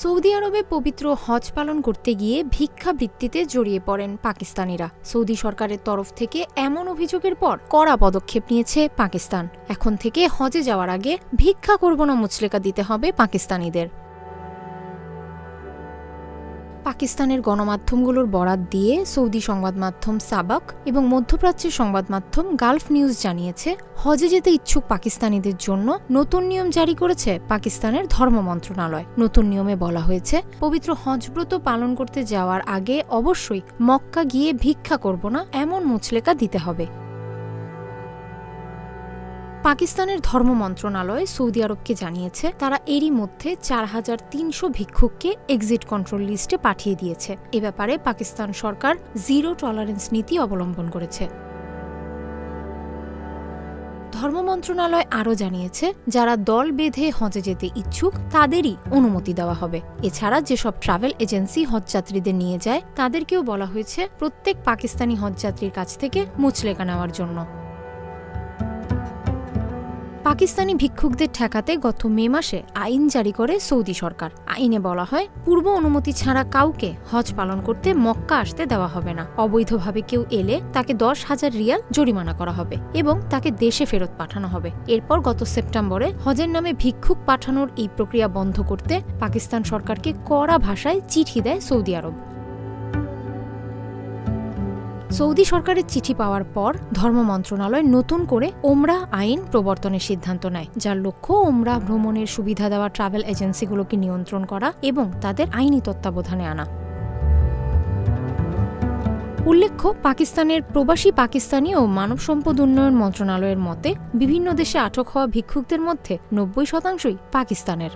Saudi আরবে পবিত্র হজ পালন করতে গিয়ে ভিক্ষাবৃত্তিতে জড়িয়ে পড়েন পাকিস্তানিরা। সৌদি সরকারের তরফ থেকে এমন অভিযোগের পর কড়া পদক্ষেপ নিয়েছে পাকিস্তান। এখন থেকে হজে যাওয়ার আগে ভিক্ষা করব না মুচলেকা দিতে হবে পাকিস্তানিদের। পাকিস্তানের গণমাধ্যমগুলোর বরাত দিয়ে সৌদি সংবাদ মাধ্যম সাবাক এবং মধ্যপ্রাচ্যের সংবাদ মাধ্যম গালফ নিউজ জানিয়েছে, হজে যেতে ইচ্ছুক পাকিস্তানিদের জন্য নতুন নিয়ম জারি করেছে পাকিস্তানের ধর্ম মন্ত্রণালয়। নতুন নিয়মে বলা হয়েছে, পবিত্র হজব্রত পালন করতে যাওয়ার আগে অবশ্যই মক্কা গিয়ে ভিক্ষা করব না এমন মুচলেকা দিতে হবে। পাকিস্তানের ধর্ম মন্ত্রণালয় সৌদি আরবকে জানিয়েছে, তারা এরই মধ্যে ৪৩০০ ভিক্ষুককে এক্সিট কন্ট্রোল লিস্টে পাঠিয়ে দিয়েছে। এ ব্যাপারে পাকিস্তান সরকার জিরো টলারেন্স নীতি অবলম্বন করেছে। ধর্ম মন্ত্রণালয় আরও জানিয়েছে, যারা দল বেঁধে হজে যেতে ইচ্ছুক তাদেরই অনুমতি দেওয়া হবে। এছাড়া যেসব ট্রাভেল এজেন্সি হজযাত্রীদের নিয়ে যায় তাদেরকেও বলা হয়েছে প্রত্যেক পাকিস্তানি হজযাত্রীর কাছ থেকে মুচলেকা নেওয়ার জন্য। পাকিস্তানি ভিক্ষুকদের ঠেকাতে গত মে মাসে আইন জারি করে সৌদি সরকার। আইনে বলা হয়, পূর্ব অনুমতি ছাড়া কাউকে হজ পালন করতে মক্কা আসতে দেওয়া হবে না। অবৈধভাবে কেউ এলে তাকে ১০,০০০ রিয়াল জরিমানা করা হবে এবং তাকে দেশে ফেরত পাঠানো হবে। এরপর গত সেপ্টেম্বরে হজের নামে ভিক্ষুক পাঠানোর এই প্রক্রিয়া বন্ধ করতে পাকিস্তান সরকারকে কড়া ভাষায় চিঠি দেয় সৌদি আরব। সৌদি সরকারের চিঠি পাওয়ার পর ধর্ম মন্ত্রণালয় নতুন করে ওমরাহ আইন প্রবর্তনের সিদ্ধান্ত নেয়, যার লক্ষ্য ওমরাহ ভ্রমণের সুবিধা দেওয়া ট্রাভেল এজেন্সিগুলোকে নিয়ন্ত্রণ করা এবং তাদের আইনি তত্ত্বাবধানে আনা। উল্লেখ্য, পাকিস্তানের প্রবাসী পাকিস্তানি ও মানব সম্পদ উন্নয়ন মন্ত্রণালয়ের মতে বিভিন্ন দেশে আটক হওয়া ভিক্ষুকদের মধ্যে ৯০% পাকিস্তানের।